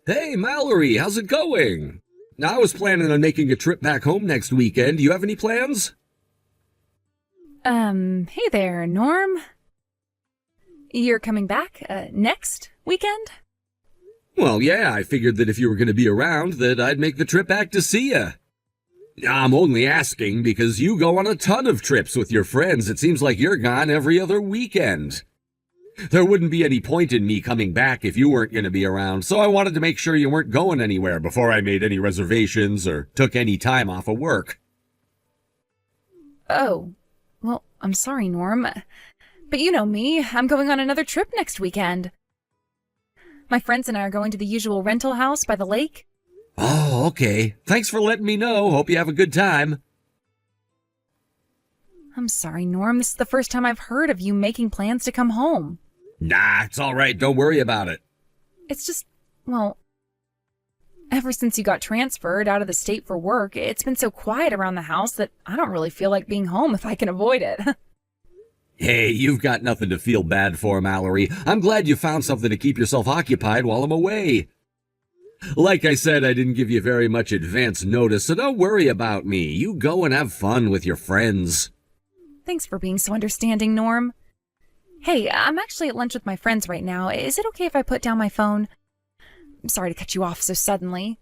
Hey, Mallory, how's it going? I was planning on making a trip back home next weekend. Do you have any plans? Hey there, Norm. You're coming back, next weekend? Well, yeah, I figured that if you were going to be around, that I'd make the trip back to see you. I'm only asking because you go on a ton of trips with your friends. It seems like you're gone every other weekend. There wouldn't be any point in me coming back if you weren't going to be around, so I wanted to make sure you weren't going anywhere before I made any reservations or took any time off of work. Oh, well, I'm sorry, Norm. But you know me, I'm going on another trip next weekend. My friends and I are going to the usual rental house by the lake. Oh, okay. Thanks for letting me know. Hope you have a good time. I'm sorry, Norm. This is the first time I've heard of you making plans to come home. Nah, it's all right. Don't worry about it. It's just, well, ever since you got transferred out of the state for work, it's been so quiet around the house that I don't really feel like being home if I can avoid it. Hey, you've got nothing to feel bad for, Mallory. I'm glad you found something to keep yourself occupied while I'm away. Like I said, I didn't give you very much advance notice, so don't worry about me. You go and have fun with your friends. Thanks for being so understanding, Norm. Hey, I'm actually at lunch with my friends right now. Is it okay if I put down my phone? I'm sorry to cut you off so suddenly.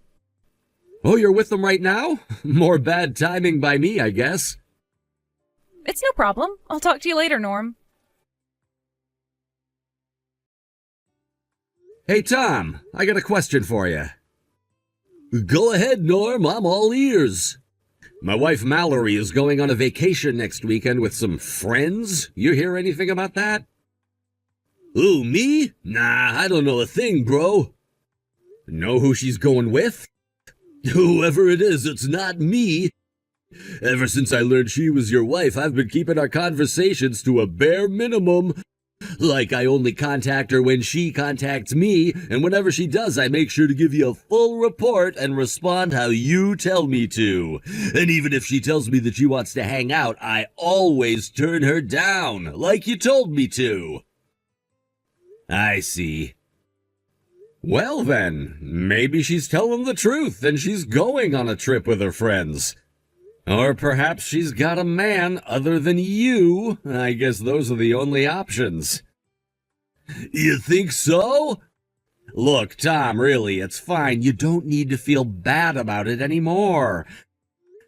Oh, you're with them right now? More bad timing by me, I guess. It's no problem. I'll talk to you later, Norm. Hey, Tom, I got a question for you. Go ahead, Norm. I'm all ears. My wife Mallory is going on a vacation next weekend with some friends. You hear anything about that? Who, me? Nah, I don't know a thing, bro. Know who she's going with? Whoever it is, it's not me. Ever since I learned she was your wife, I've been keeping our conversations to a bare minimum. Like I only contact her when she contacts me, and whenever she does, I make sure to give you a full report and respond how you tell me to. And even if she tells me that she wants to hang out, I always turn her down, like you told me to. I see. Well then, maybe she's telling the truth and she's going on a trip with her friends. Or perhaps she's got a man other than you. I guess those are the only options. You think so? Look, Tom, really, it's fine. You don't need to feel bad about it anymore.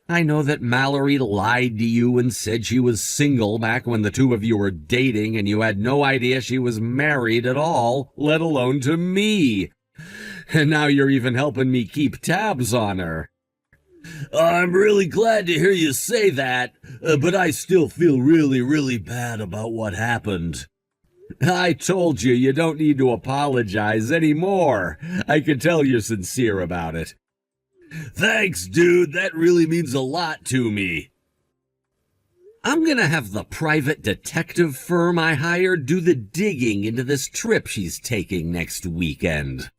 I know that Mallory lied to you and said she was single back when the two of you were dating and you had no idea she was married at all, let alone to me. And now you're even helping me keep tabs on her. I'm really glad to hear you say that, but I still feel really bad about what happened. I told you, you don't need to apologize anymore. I can tell you're sincere about it. Thanks, dude. That really means a lot to me. I'm gonna have the private detective firm I hired do the digging into this trip she's taking next weekend.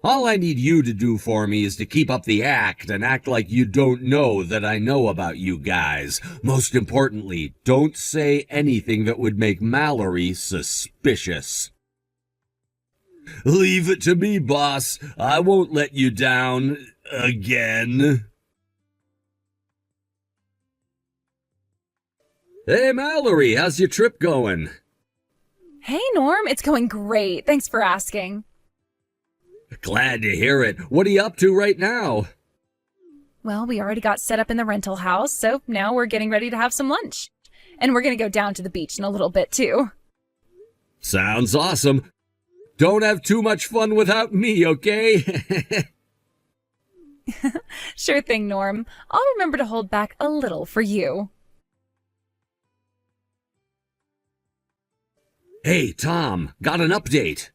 All I need you to do for me is to keep up the act and act like you don't know that I know about you guys. Most importantly, don't say anything that would make Mallory suspicious. Leave it to me, boss. I won't let you down again. Hey, Mallory, how's your trip going? Hey, Norm. It's going great. Thanks for asking. Glad to hear it. What are you up to right now? Well, we already got set up in the rental house, so now we're getting ready to have some lunch. And we're going to go down to the beach in a little bit, too. Sounds awesome. Don't have too much fun without me, okay? Sure thing, Norm. I'll remember to hold back a little for you. Hey, Tom, got an update.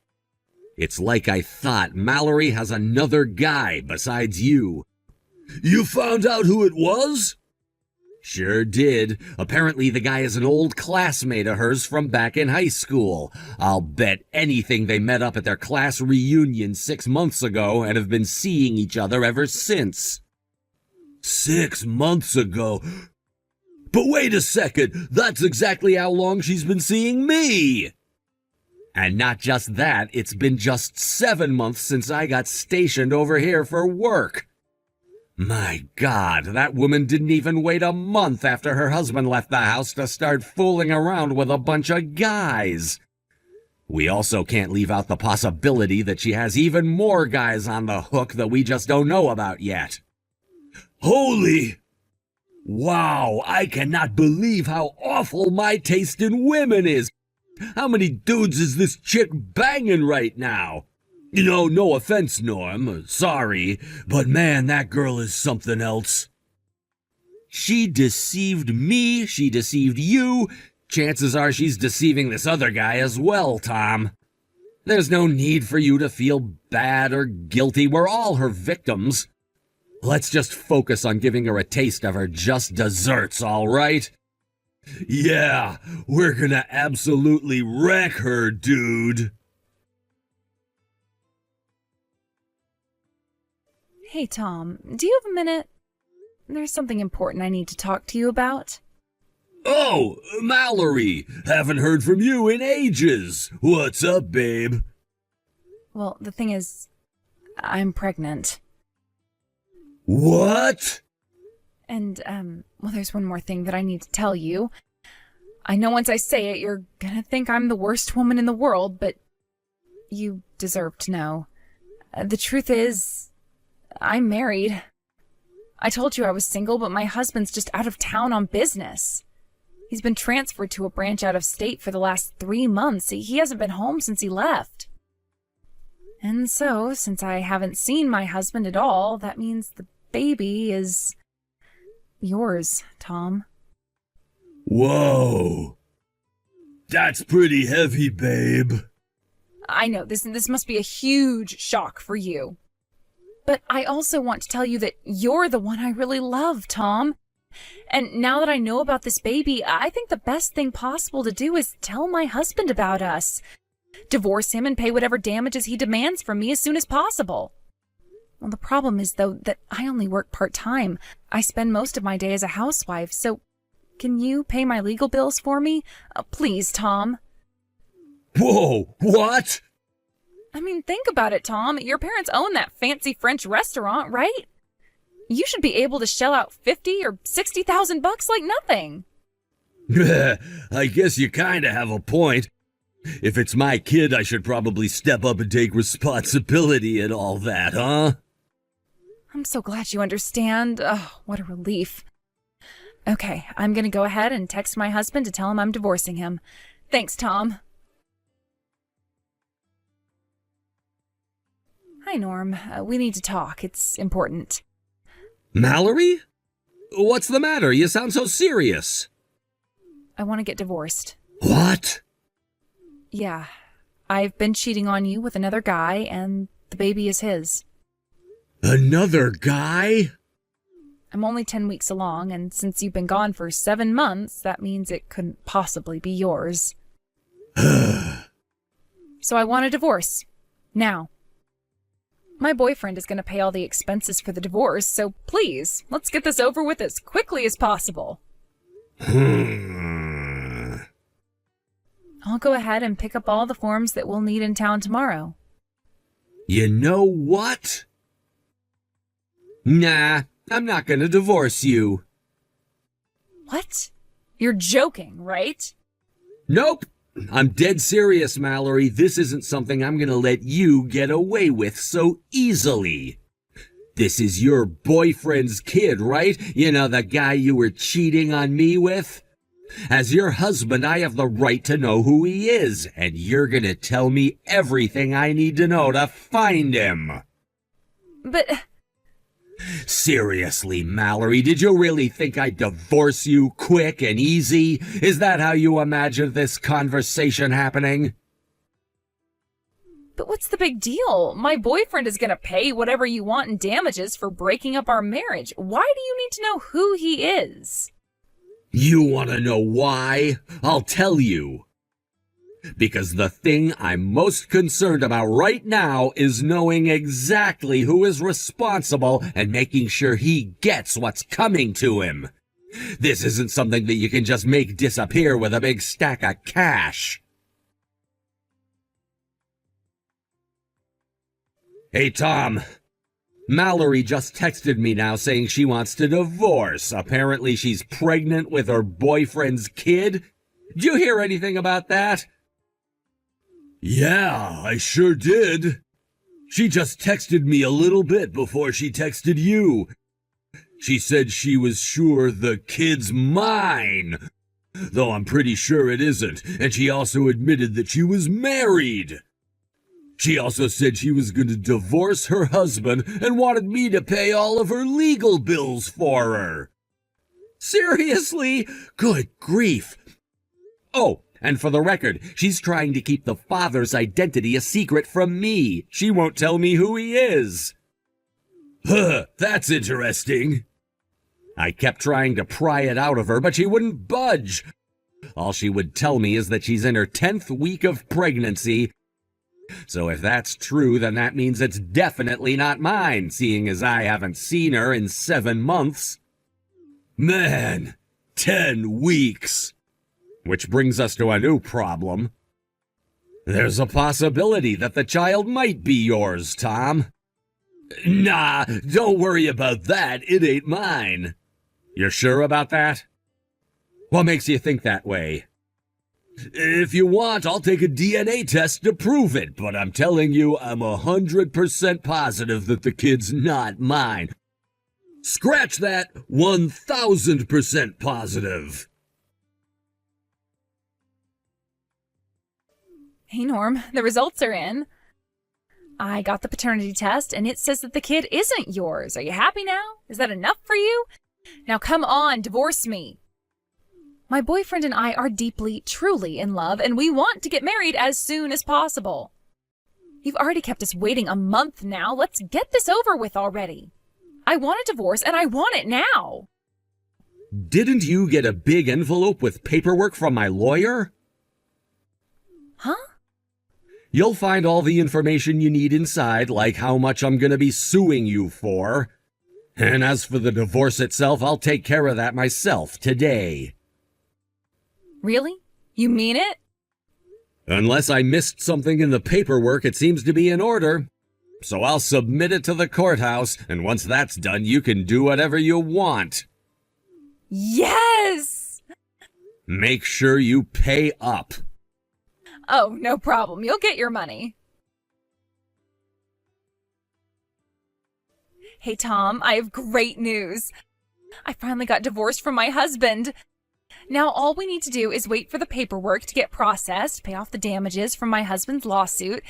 It's like I thought. Mallory has another guy besides you. You found out who it was? Sure did. Apparently the guy is an old classmate of hers from back in high school. I'll bet anything they met up at their class reunion 6 months ago and have been seeing each other ever since. 6 months ago? But wait a second, that's exactly how long she's been seeing me! And not just that, it's been just 7 months since I got stationed over here for work. My God, that woman didn't even wait a month after her husband left the house to start fooling around with a bunch of guys. We also can't leave out the possibility that she has even more guys on the hook that we just don't know about yet. Holy! Wow, I cannot believe how awful my taste in women is. How many dudes is this chick banging right now? You know, no offense, Norm, sorry, but man, that girl is something else. She deceived me, she deceived you. Chances are she's deceiving this other guy as well, Tom. There's no need for you to feel bad or guilty. We're all her victims. Let's just focus on giving her a taste of her just desserts, all right? Yeah, we're gonna absolutely wreck her, dude. Hey, Tom, do you have a minute? There's something important I need to talk to you about. Oh, Mallory, haven't heard from you in ages. What's up, babe? Well, the thing is, I'm pregnant. What? And, well, there's one more thing that I need to tell you. I know once I say it, you're gonna think I'm the worst woman in the world, but you deserve to know. The truth is, I'm married. I told you I was single, but my husband's just out of town on business. He's been transferred to a branch out of state for the last 3 months. He hasn't been home since he left. And so, since I haven't seen my husband at all, that means the baby is yours, Tom. Whoa. That's pretty heavy, babe. I know, this must be a huge shock for you. But I also want to tell you that you're the one I really love, Tom. And now that I know about this baby, I think the best thing possible to do is tell my husband about us. Divorce him and pay whatever damages he demands from me as soon as possible. Well, the problem is, though, that I only work part-time. I spend most of my day as a housewife, so can you pay my legal bills for me? Please, Tom. Whoa, what? I mean, think about it, Tom. Your parents own that fancy French restaurant, right? You should be able to shell out $50,000 or $60,000 like nothing. I guess you kinda have a point. If it's my kid, I should probably step up and take responsibility and all that, huh? I'm so glad you understand. Oh, what a relief. Okay, I'm gonna go ahead and text my husband to tell him I'm divorcing him. Thanks, Tom. Hi, Norm. We need to talk. It's important. Mallory? What's the matter? You sound so serious. I want to get divorced. What? Yeah. I've been cheating on you with another guy, and the baby is his. Another guy? I'm only 10 weeks along, and since you've been gone for 7 months, that means it couldn't possibly be yours. So I want a divorce. Now. My boyfriend is going to pay all the expenses for the divorce, so please, let's get this over with as quickly as possible. I'll go ahead and pick up all the forms that we'll need in town tomorrow. You know what? Nah, I'm not going to divorce you. What? You're joking, right? Nope. I'm dead serious, Mallory. This isn't something I'm gonna let you get away with so easily. This is your boyfriend's kid, right? You know, the guy you were cheating on me with? As your husband, I have the right to know who he is, and you're gonna tell me everything I need to know to find him. But... Seriously, Mallory, did you really think I'd divorce you quick and easy? Is that how you imagined this conversation happening? But what's the big deal? My boyfriend is gonna pay whatever you want in damages for breaking up our marriage. Why do you need to know who he is? You want to know why? I'll tell you. Because the thing I'm most concerned about right now is knowing exactly who is responsible and making sure he gets what's coming to him. This isn't something that you can just make disappear with a big stack of cash. Hey, Tom. Mallory just texted me now saying she wants to divorce. Apparently she's pregnant with her boyfriend's kid. Did you hear anything about that? Yeah, I sure did. She just texted me a little bit before she texted you. She said she was sure the kid's mine, though I'm pretty sure it isn't, and she also admitted that she was married. She also said she was going to divorce her husband and wanted me to pay all of her legal bills for her. Seriously? Good grief. Oh, and for the record, she's trying to keep the father's identity a secret from me. She won't tell me who he is. Huh, that's interesting. I kept trying to pry it out of her, but she wouldn't budge. All she would tell me is that she's in her 10th week of pregnancy. So if that's true, then that means it's definitely not mine, seeing as I haven't seen her in 7 months. Man, 10 weeks. Which brings us to a new problem. There's a possibility that the child might be yours, Tom. Nah, don't worry about that. It ain't mine. You're sure about that? What makes you think that way? If you want, I'll take a DNA test to prove it, but I'm telling you, I'm 100% positive that the kid's not mine. Scratch that, 1000% positive. Hey, Norm, the results are in. I got the paternity test, and it says that the kid isn't yours. Are you happy now? Is that enough for you? Now come on, divorce me. My boyfriend and I are deeply, truly in love, and we want to get married as soon as possible. You've already kept us waiting a month now. Let's get this over with already. I want a divorce, and I want it now. Didn't you get a big envelope with paperwork from my lawyer? Huh? You'll find all the information you need inside, like how much I'm going to be suing you for. And as for the divorce itself, I'll take care of that myself today. Really? You mean it? Unless I missed something in the paperwork, it seems to be in order. So I'll submit it to the courthouse, and once that's done, you can do whatever you want. Yes! Make sure you pay up. Oh, no problem. You'll get your money. Hey, Tom, I have great news. I finally got divorced from my husband. Now all we need to do is wait for the paperwork to get processed, pay off the damages from my husband's lawsuit,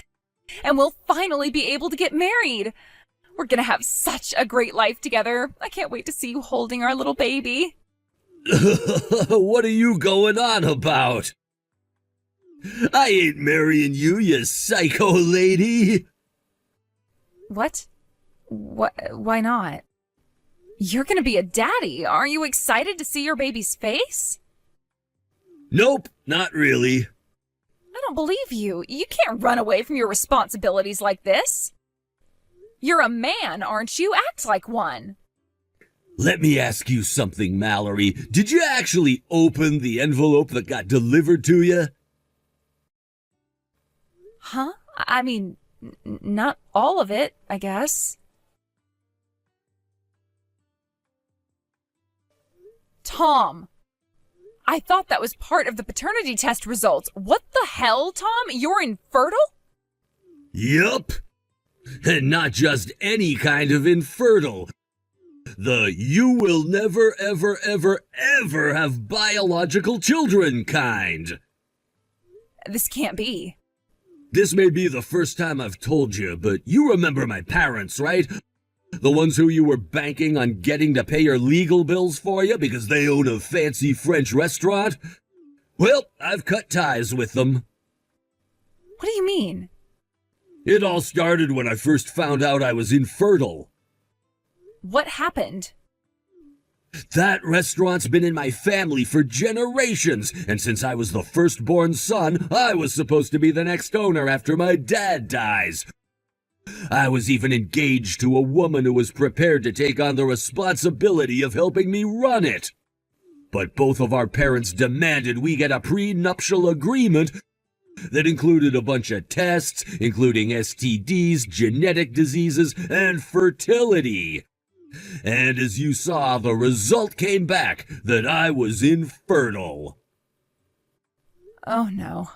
and we'll finally be able to get married. We're gonna have such a great life together. I can't wait to see you holding our little baby. What are you going on about? I ain't marrying you, you psycho lady. What? Why not? You're gonna be a daddy. Are you excited to see your baby's face? Nope, not really. I don't believe you. You can't run away from your responsibilities like this. You're a man, aren't you? Act like one. Let me ask you something, Mallory. Did you actually open the envelope that got delivered to you? Huh? I mean, not all of it, I guess. Tom! I thought that was part of the paternity test results. What the hell, Tom? You're infertile? Yup. And not just any kind of infertile. The you will never, ever, ever, ever have biological children kind. This can't be. This may be the first time I've told you, but you remember my parents, right? The ones who you were banking on getting to pay your legal bills for you because they own a fancy French restaurant? Well, I've cut ties with them. What do you mean? It all started when I first found out I was infertile. What happened? That restaurant's been in my family for generations, and since I was the firstborn son, I was supposed to be the next owner after my dad dies. I was even engaged to a woman who was prepared to take on the responsibility of helping me run it. But both of our parents demanded we get a prenuptial agreement, that included a bunch of tests, including STDs, genetic diseases, and fertility. And as you saw, the result came back that I was infertile. Oh no.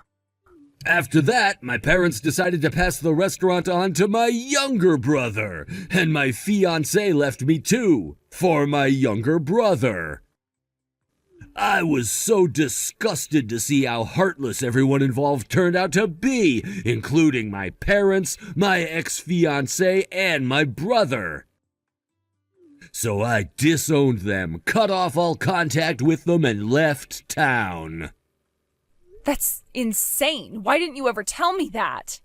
After that, my parents decided to pass the restaurant on to my younger brother, and my fiancée left me too, for my younger brother. I was so disgusted to see how heartless everyone involved turned out to be, including my parents, my ex-fiancée, and my brother. So I disowned them, cut off all contact with them, and left town. That's insane. Why didn't you ever tell me that?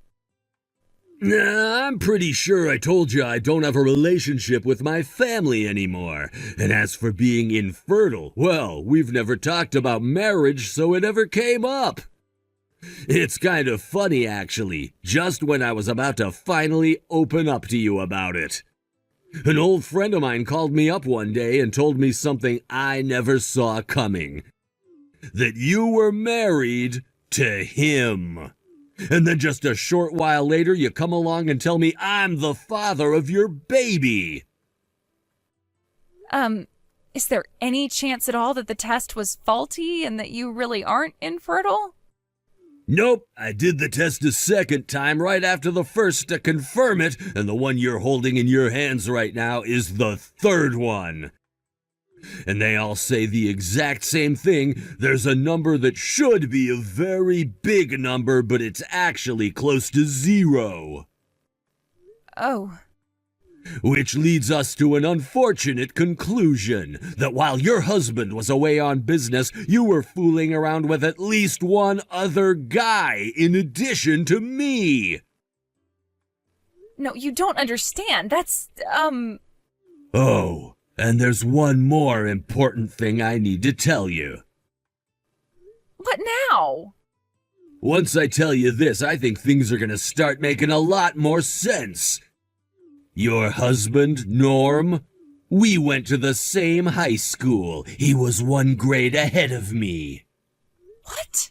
I'm pretty sure I told you I don't have a relationship with my family anymore. And as for being infertile, well, we've never talked about marriage, so it never came up. It's kind of funny, actually, just when I was about to finally open up to you about it. An old friend of mine called me up one day and told me something I never saw coming. That you were married to him. And then just a short while later, you come along and tell me I'm the father of your baby. Is there any chance at all that the test was faulty and that you really aren't infertile? Nope, I did the test a second time right after the first to confirm it, and the one you're holding in your hands right now is the third one. And they all say the exact same thing. There's a number that should be a very big number, but it's actually close to 0. Oh. Which leads us to an unfortunate conclusion, that while your husband was away on business, you were fooling around with at least one other guy in addition to me. No, you don't understand. That's, Oh. And there's one more important thing I need to tell you. What now? Once I tell you this, I think things are gonna start making a lot more sense. Your husband, Norm, we went to the same high school. He was 1 grade ahead of me. What?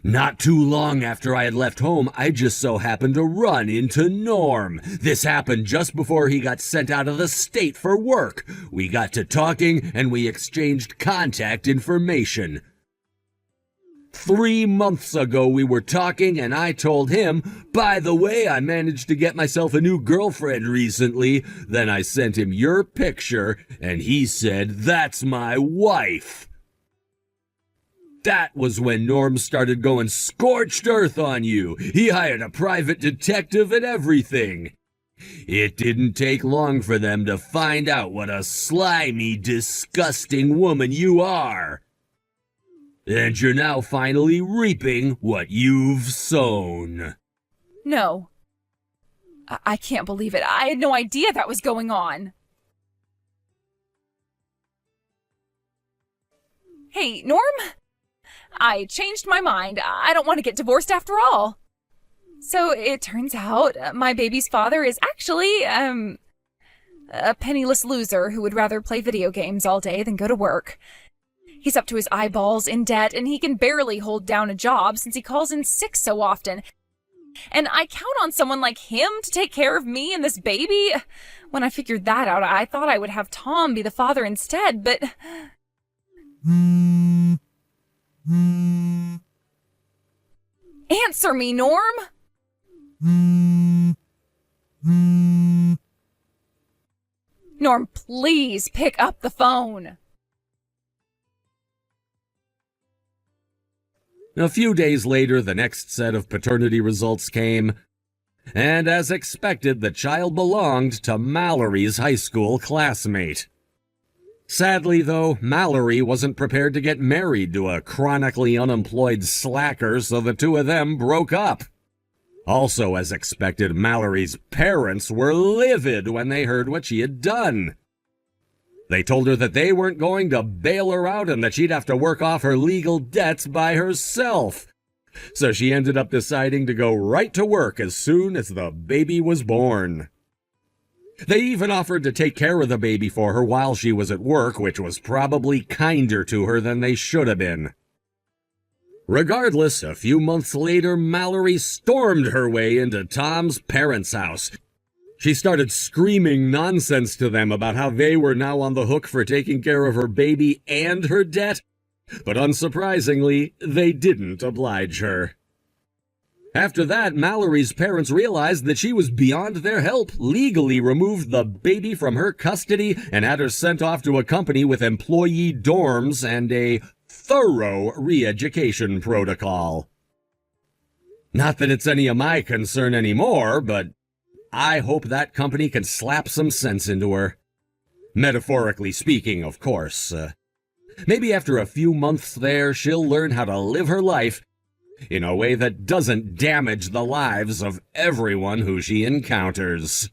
Not too long after I had left home, I just so happened to run into Norm. This happened just before he got sent out of the state for work. We got to talking and we exchanged contact information. 3 months ago we were talking and I told him, by the way, I managed to get myself a new girlfriend recently. Then I sent him your picture and he said, that's my wife. That was when Norm started going scorched earth on you. He hired a private detective and everything. It didn't take long for them to find out what a slimy, disgusting woman you are. And you're now finally reaping what you've sown. No. I can't believe it. I had no idea that was going on. Hey, Norm? I changed my mind. I don't want to get divorced after all. So it turns out my baby's father is actually, a penniless loser who would rather play video games all day than go to work. He's up to his eyeballs in debt, and he can barely hold down a job since he calls in sick so often. And I count on someone like him to take care of me and this baby. When I figured that out, I thought I would have Tom be the father instead, but... Answer me, Norm! Norm, please pick up the phone. A few days later, the next set of paternity results came, and as expected, the child belonged to Mallory's high school classmate. Sadly, though, Mallory wasn't prepared to get married to a chronically unemployed slacker, so the two of them broke up. Also, as expected, Mallory's parents were livid when they heard what she had done. They told her that they weren't going to bail her out and that she'd have to work off her legal debts by herself. So she ended up deciding to go right to work as soon as the baby was born. They even offered to take care of the baby for her while she was at work, which was probably kinder to her than they should have been. Regardless, a few months later, Mallory stormed her way into Tom's parents' house. She started screaming nonsense to them about how they were now on the hook for taking care of her baby and her debt, but unsurprisingly, they didn't oblige her. After that, Mallory's parents realized that she was beyond their help, legally removed the baby from her custody, and had her sent off to a company with employee dorms and a thorough re-education protocol. Not that it's any of my concern anymore, but I hope that company can slap some sense into her. Metaphorically speaking, of course. Maybe after a few months there, she'll learn how to live her life in a way that doesn't damage the lives of everyone who she encounters.